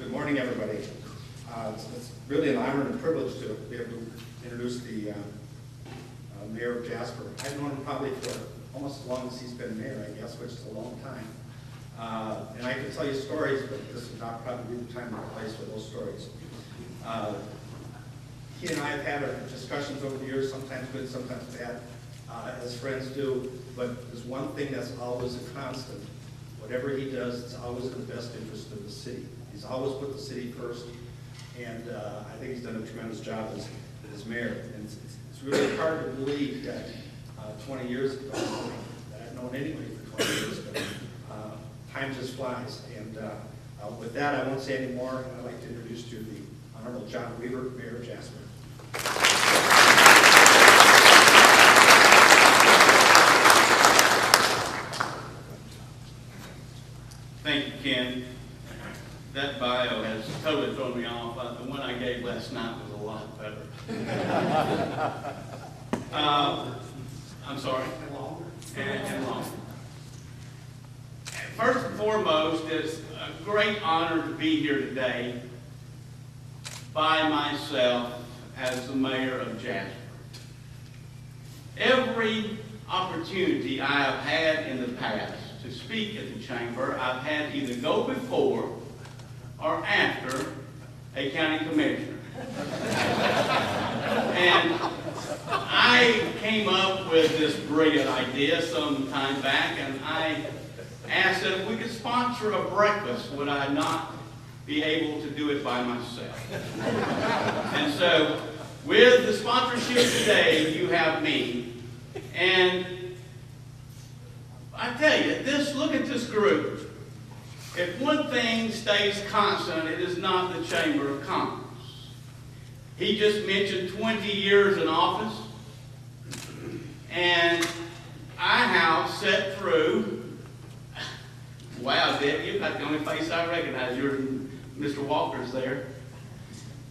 Good morning, everybody. It's really an honor and a privilege to be able to introduce the Mayor of Jasper. I've known him probably for almost as long as he's been mayor, I guess, which is a long time. And I could tell you stories, but this is not probably the time or place for those stories. He and I have had discussions over the years, sometimes good, sometimes bad, as friends do, but there's one thing that's always a constant. Whatever he does, it's always in the best interest of the city. He's always put the city first, and I think he's done a tremendous job as mayor. And it's really hard to believe that 20 years ago, that I've known anybody for 20 years, but time just flies. And with that, I won't say any more. I'd like to introduce to you the Honorable John Weaver, Mayor of Jasper. Thank you, Ken. That bio has totally thrown me off. The one I gave last night was a lot better. I'm sorry. And longer. First and foremost, it's a great honor to be here today by myself as the mayor of Jasper. Every opportunity I have had in the past to speak at the chamber, I've had either go before or after a county commissioner. And I came up with this brilliant idea some time back, and I asked that if we could sponsor a breakfast, would I not be able to do it by myself? And so, with the sponsorship today, you have me. And I tell you, look at this group. If one thing stays constant, it is not the Chamber of Commerce. He just mentioned 20 years in office, and I have sat through, wow, Deb, you're about the only face I recognize. You're Mr. Walker's there.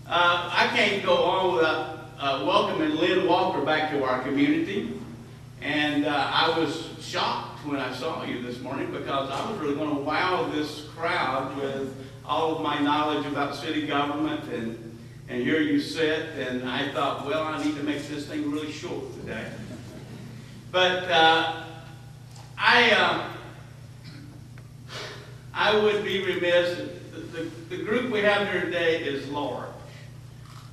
I can't go on without welcoming Lynn Walker back to our community. And I was shocked when I saw you this morning because I was really going to wow this crowd with all of my knowledge about city government, and here you sit, and I thought, well, I need to make this thing really short today. But I would be remiss. The group we have here today is large,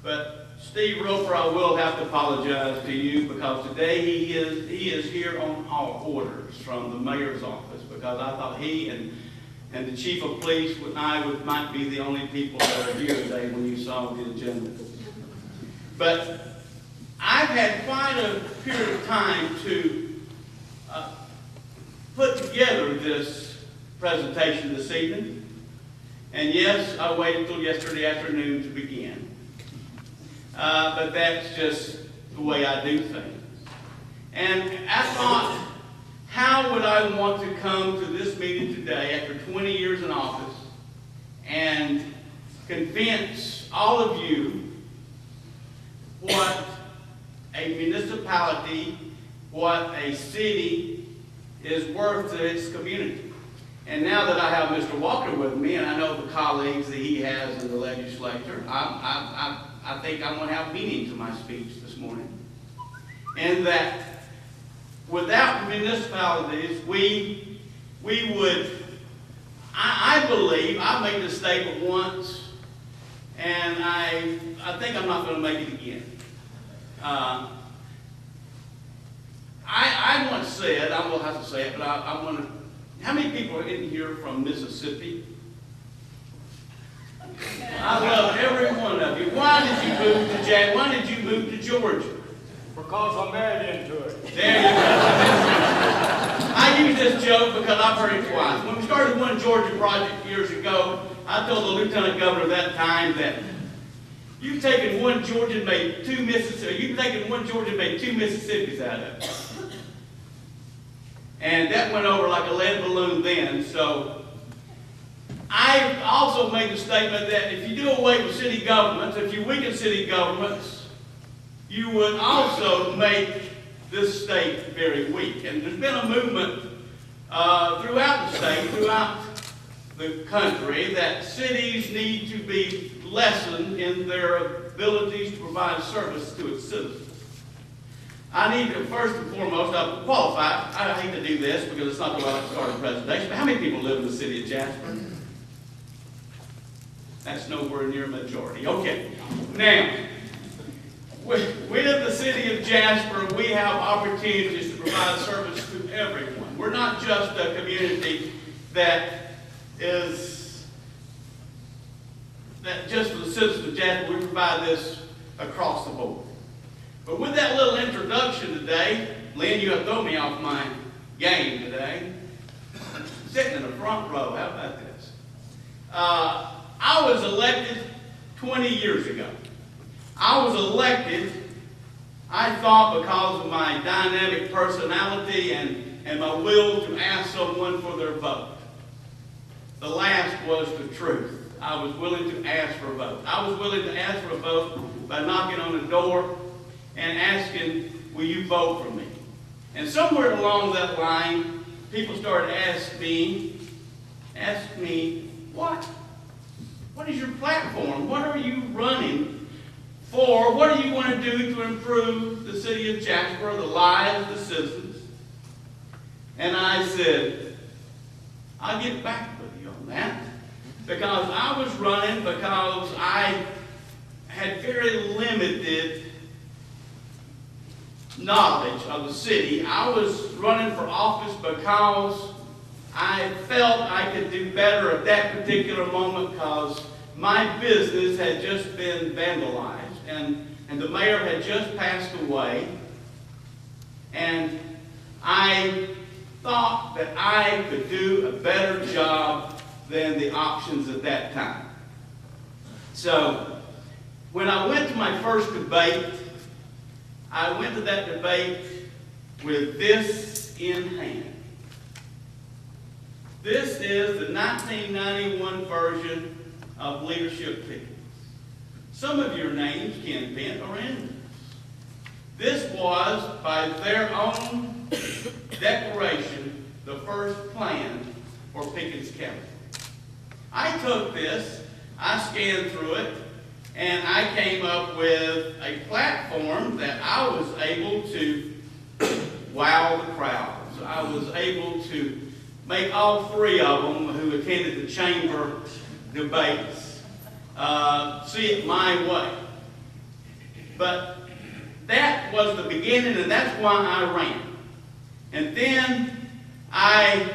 but Steve Roper, I will have to apologize to you because today he is here on all orders from the mayor's office, because I thought he and the chief of police might be the only people that are here today when you saw the agenda. But I've had quite a period of time to put together this presentation this evening. And yes, I waited till yesterday afternoon to begin. But that's just the way I do things. And I thought, how would I want to come to this meeting today after 20 years in office and convince all of you what a municipality, what a city is worth to its community. And now that I have Mr. Walker with me, and I know the colleagues that he has in the legislature, I think I'm going to have meaning to my speech this morning. And that without municipalities, we would, I believe, I made this statement once, and I think I'm not going to make it again. I once said, I will have to say it, but I want to, how many people are in here from Mississippi? I love every one of you. Why did you move to Georgia? Because I'm married into it. There you go. I use this joke because I've heard it twice. When we started one Georgia project years ago, I told the lieutenant governor at that time that you've taken one Georgia and made two Mississippi. You've taken one Georgia and made two Mississippis out of it. And that went over like a lead balloon then. So I also made the statement that if you do away with city governments, if you weaken city governments, you would also make this state very weak. And there's been a movement throughout the state, throughout the country that cities need to be lessened in their abilities to provide service to its citizens. I need to, first and foremost, qualify. I hate to do this because it's not the way I start a presentation, but how many people live in the city of Jasper? That's nowhere near a majority. Okay. Now, with the city of Jasper, we have opportunities to provide service to everyone. We're not just a community that just for the citizens of Jasper, we provide this across the board. But with that little introduction today, Lynn, you have thrown me off my game today. Sitting in the front row, how about this? I was elected 20 years ago. I was elected, I thought, because of my dynamic personality and my will to ask someone for their vote. The last was the truth. I was willing to ask for a vote. I was willing to ask for a vote by knocking on the door and asking, will you vote for me? And somewhere along that line, people started asking me, what? What is your platform? What are you running for? What are you going to do to improve the city of Jasper, the lives of the citizens? And I said, I'll get back with you on that. Because I was running because I had very limited knowledge of the city. I was running for office because I felt I could do better at that particular moment because my business had just been vandalized and the mayor had just passed away. And I thought that I could do a better job than the options at that time. So when I went to my first debate, I went to that debate with this in hand. This is the 1991 version of Leadership Pickens. Some of your names, Ken Pent, are in this. This was, by their own declaration, the first plan for Pickens County. I took this, I scanned through it, and I came up with a platform that I was able to wow the crowds. I was able to make all three of them who attended the chamber debates see it my way. But that was the beginning, and that's why I ran. And then I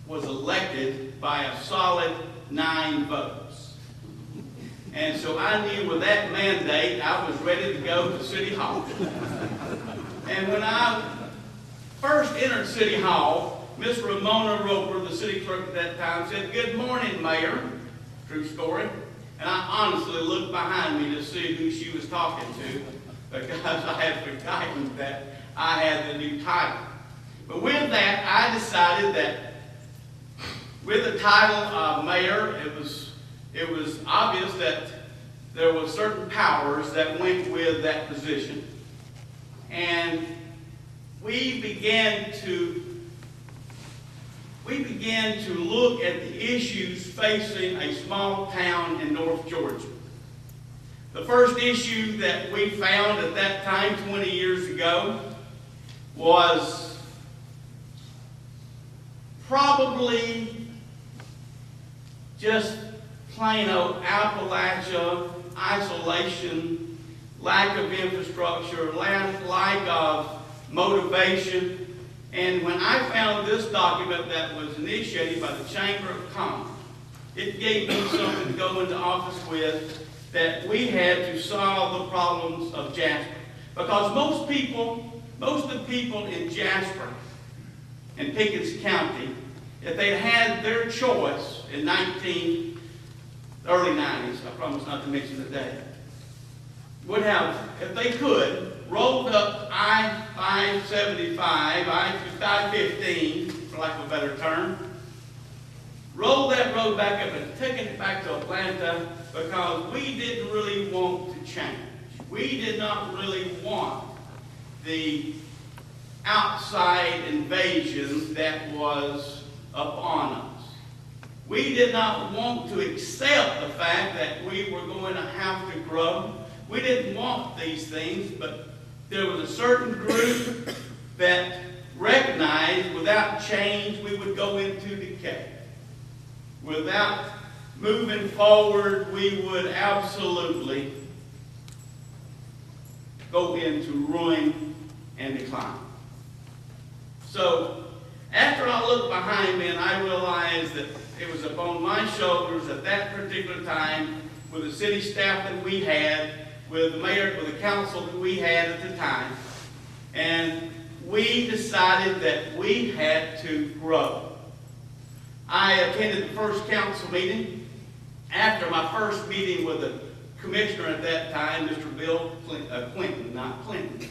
was elected by a solid 9 votes. And so I knew with that mandate, I was ready to go to City Hall. And when I first entered City Hall, Miss Ramona Roper, the city clerk at that time, said, "Good morning, Mayor." True story. And I honestly looked behind me to see who she was talking to because I had forgotten that I had the new title. But with that, I decided that with the title of mayor, it was obvious that there were certain powers that went with that position. And we began to look at the issues facing a small town in North Georgia. The first issue that we found at that time, 20 years ago, was probably just plain old Appalachia, isolation, lack of infrastructure, lack of motivation. And when I found this document that was initiated by the Chamber of Commerce, it gave me something to go into office with, that we had to solve the problems of Jasper. Because most of the people in Jasper and Pickens County, if they had their choice in early 90s, I promise not to mention the day, would have, if they could, rolled up I-575, I-15, for lack of a better term, rolled that road back up and taken it back to Atlanta because we didn't really want to change. We did not really want the outside invasion that was upon us. We did not want to accept the fact that we were going to have to grow. We didn't want these things, but there was a certain group that recognized without change we would go into decay. Without moving forward, we would absolutely go into ruin and decline. So, after I looked behind me and I realized that it was upon my shoulders at that particular time, with the city staff that we had, with the mayor, with the council that we had at the time, and we decided that we had to grow. I attended the first council meeting. After my first meeting with the commissioner at that time, Mr. Bill Quinton, not Clinton.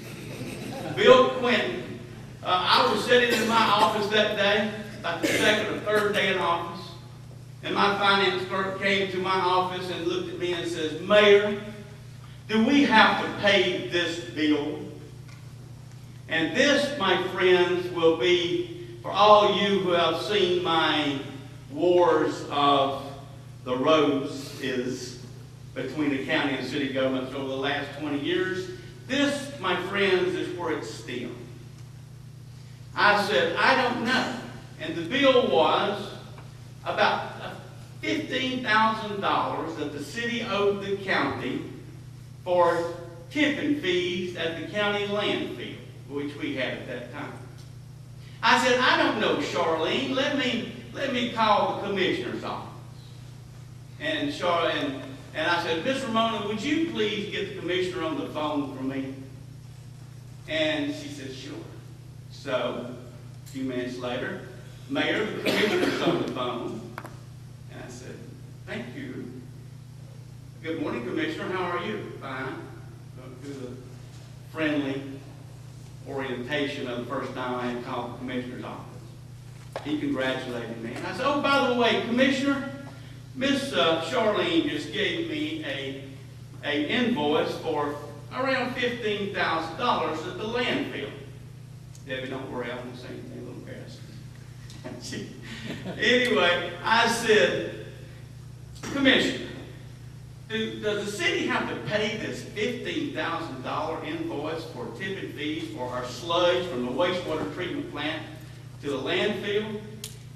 Bill Quinton. I was sitting in my office that day, about the second or third day in office, and my finance clerk came to my office and looked at me and says, "Mayor, do we have to pay this bill?" And this, my friends, will be for all you who have seen my wars of the roads is between the county and city governments over the last 20 years. This, my friends, is where it stemmed. I said, I don't know. And the bill was about $15,000 that the city owed the county for tipping fees at the county landfill, which we had at that time. I said, I don't know, Charlene. Let me call the commissioner's office. And I said, Miss Ramona, would you please get the commissioner on the phone for me? And she said, sure. So, a few minutes later, Mayor, the commissioner's on the phone. And I said, thank you. Good morning, Commissioner. How are you? Fine. Do the friendly orientation of the first time I had called the commissioner's office. He congratulated me. And I said, oh, by the way, Commissioner, Miss Charlene just gave me an invoice for around $15,000 at the landfill. Debbie, don't worry, I won't say anything, little embarrassing. Anyway, I said, Commissioner, does the city have to pay this $15,000 invoice for tipping fees for our sludge from the wastewater treatment plant to the landfill?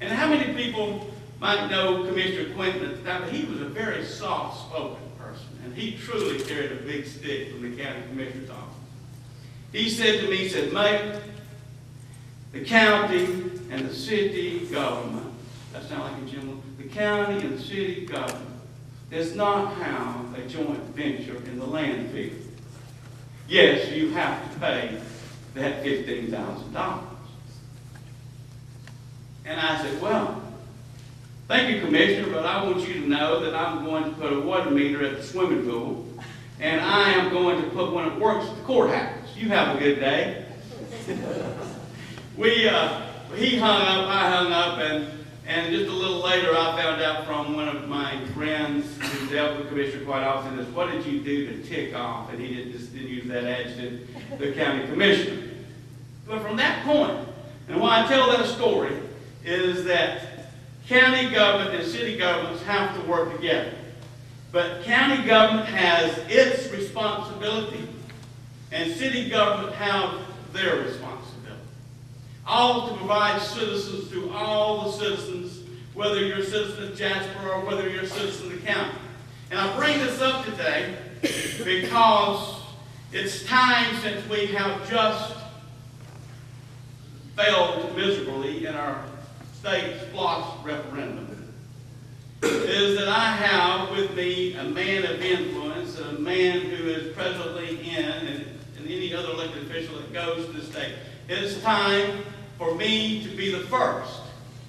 And how many people might know Commissioner Quinton at the time? But he was a very soft-spoken person, and he truly carried a big stick from the county commissioner's office. He said to me, he said, Mate, the county and the city government, that sounds like a gentleman, the county and the city government does not have a joint venture in the landfill. Yes, you have to pay that $15,000. And I said, well, thank you, Commissioner, but I want you to know that I'm going to put a water meter at the swimming pool, and I am going to put one that works at the courthouse. You have a good day. He hung up, I hung up, and just a little later I found out from one of my friends who dealt with the commissioner quite often, is what did you do to tick off? And he didn't use that adjective, the county commissioner. But from that point, and why I tell that story, is that county government and city governments have to work together. But county government has its responsibility, and city government have their responsibility. All to provide citizens to all the citizens, whether you're a citizen of Jasper or whether you're a citizen of the county. And I bring this up today because it's time since we have just failed miserably in our state SPLOST referendum, is that I have with me a man of influence, a man who is presently in, and any other elected official that goes to the state. It's time for me to be the first,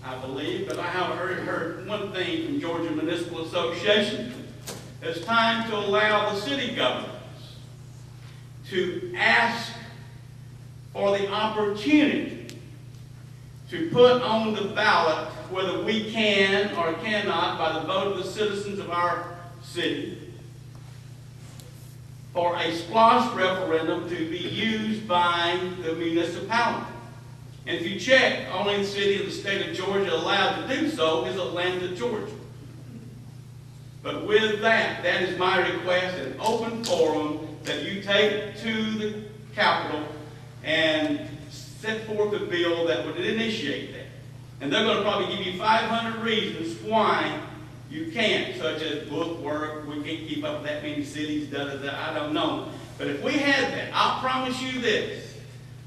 I believe, but I have heard one thing from Georgia Municipal Association. It's time to allow the city governments to ask for the opportunity to put on the ballot whether we can or cannot, by the vote of the citizens of our city, for a SPLOST referendum to be used by the municipality. And if you check, only the city of the state of Georgia allowed to do so is Atlanta, Georgia. But with that, that is my request, an open forum that you take to the Capitol and set forth a bill that would initiate that. And they're going to probably give you 500 reasons why you can't, such as book work, we can't keep up with that many cities, I don't know. But if we had that, I'll promise you this,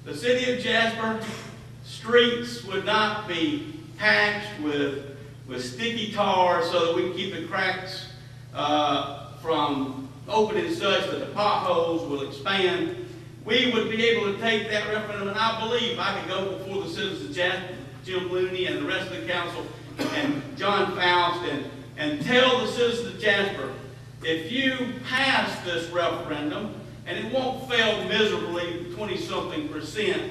the city of Jasper streets would not be patched with sticky tar so that we can keep the cracks from opening such that the potholes will expand. We would be able to take that referendum, and I believe I could go before the citizens of Jasper, Jim Looney and the rest of the council, and John Faust, and tell the citizens of Jasper, if you pass this referendum, and it won't fail miserably, 20-something%,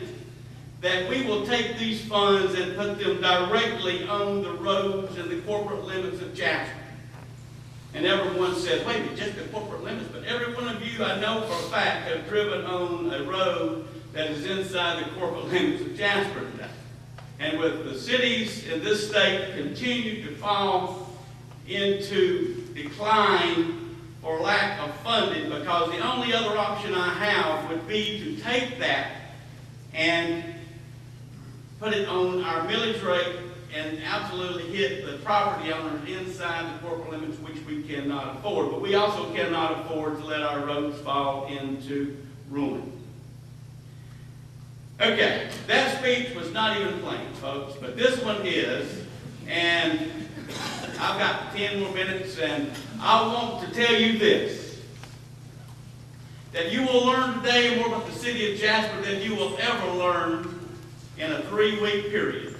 that we will take these funds and put them directly on the roads and the corporate limits of Jasper. And everyone says, wait a minute, just the corporate limits? But every one of you, I know for a fact, have driven on a road that is inside the corporate limits of Jasper today. And with the cities in this state continue to fall into decline for lack of funding, because the only other option I have would be to take that and put it on our millage rate and absolutely hit the property owners inside the corporate limits, which we cannot afford. But we also cannot afford to let our roads fall into ruin. Okay, that speech was not even planned, folks, but this one is, and I've got 10 more minutes, and I want to tell you this, that you will learn today more about the city of Jasper than you will ever learn in a 3-week period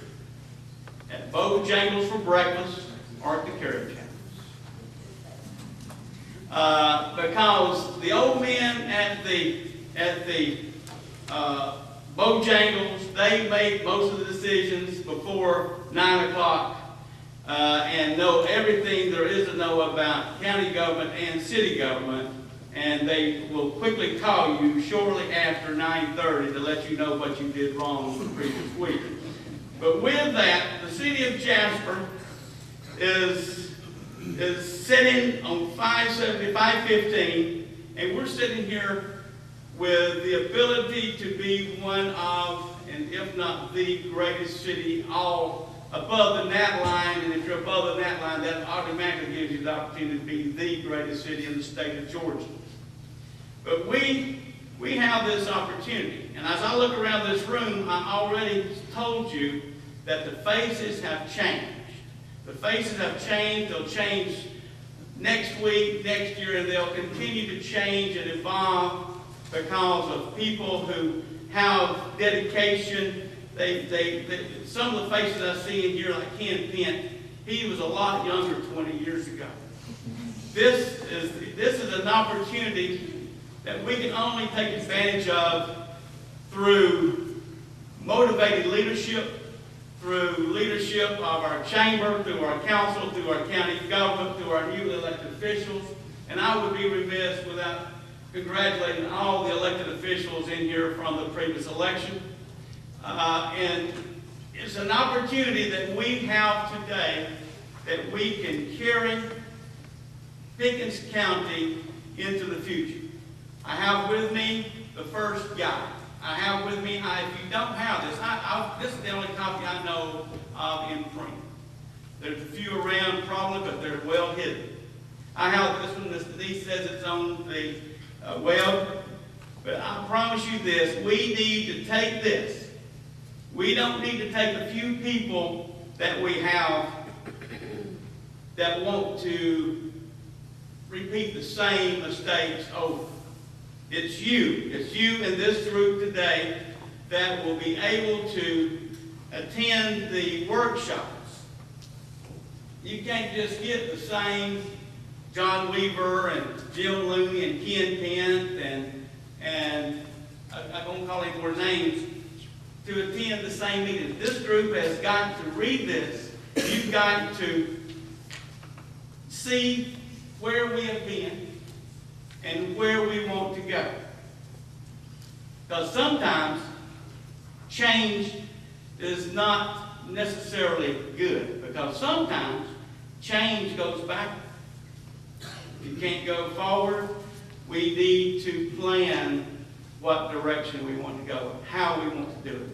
at Bojangles for breakfast or at the carrot house. Because the old men at the Bojangles, they make most of the decisions before 9 o'clock and know everything there is to know about county government and city government, and they will quickly call you shortly after 9:30 to let you know what you did wrong the previous week. But with that, the city of Jasper is sitting on 570, 515, and we're sitting here with the ability to be one of, and if not the greatest city, all above the gnat line. And if you're above the gnat line, that automatically gives you the opportunity to be the greatest city in the state of Georgia. But we have this opportunity. And as I look around this room, I already told you that the faces have changed. The faces have changed. They'll change next week, next year, and they'll continue to change and evolve because of people who have dedication. Some of the faces I see in here, like Ken Pent, he was a lot younger 20 years ago. This is an opportunity that we can only take advantage of through motivated leadership, through leadership of our chamber, through our council, through our county government, through our newly elected officials. And I would be remiss without congratulating all the elected officials in here from the previous election. And it's an opportunity that we have today that we can carry Pickens County into the future. I have with me the first guy. I have with me, if you don't have this, this is the only copy I know of in print. There's a few around probably, but they're well hidden. I have this one. This says it's on the web. But I promise you this, we need to take this. We don't need to take a few people that we have that want to repeat the same mistakes over. It's you in this group today that will be able to attend the workshops. You can't just get the same John Weaver and Jim Looney and Ken Pent and I won't call any more names to attend the same meetings. This group has got to read this. You've got to see where we have been and where we want to go. Because sometimes change is not necessarily good, because sometimes change goes backward. If you can't go forward, we need to plan what direction we want to go, how we want to do it.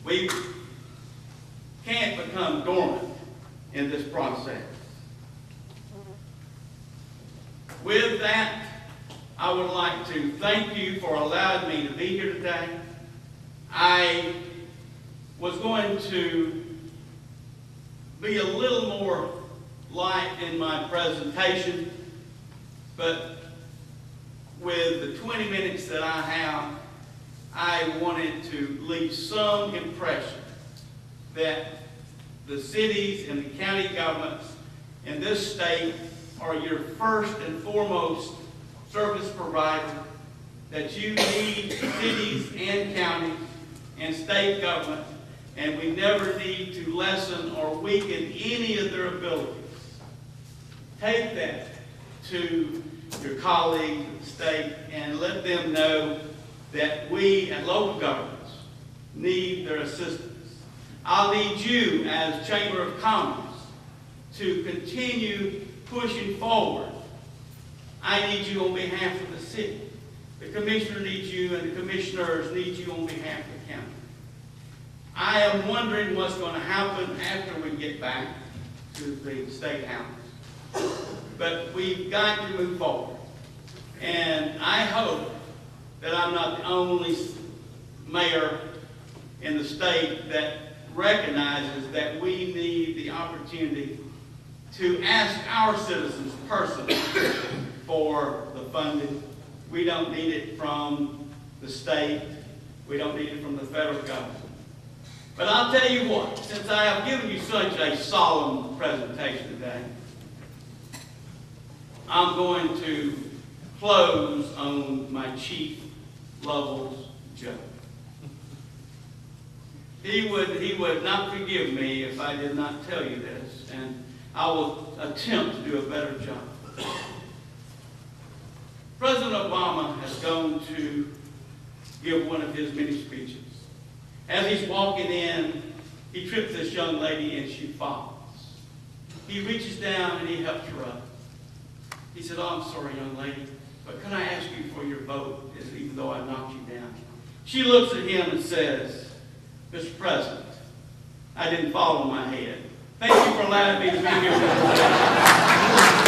We can't become dormant in this process. With that, I would like to thank you for allowing me to be here today. I was going to be a little more light in my presentation, but with the 20 minutes that I have, I wanted to leave some impression that the cities and the county governments in this state are your first and foremost service provider, that you need cities and counties and state government, and we never need to lessen or weaken any of their abilities. Take that to your colleagues in the state and let them know that we and local governments need their assistance. I'll need you as Chamber of Commerce to continue pushing forward. I need you on behalf of the city. The commissioner needs you, and the commissioners need you on behalf of the county. I am wondering what's going to happen after we get back to the State House. But we've got to move forward. And I hope that I'm not the only mayor in the state that recognizes that we need the opportunity to ask our citizens personally for the funding. We don't need it from the state. We don't need it from the federal government. But I'll tell you what, since I have given you such a solemn presentation today, I'm going to close on my chief Lovell's joke. He would not forgive me if I did not tell you this, and I will attempt to do a better job. President Obama has gone to give one of his many speeches. As he's walking in, he trips this young lady and she falls. He reaches down and he helps her up. He said, "Oh, I'm sorry, young lady, but can I ask you for your vote, even though I knocked you down?" She looks at him and says, "Mr. President, I didn't fall on my head. Thank you for allowing me to be here today."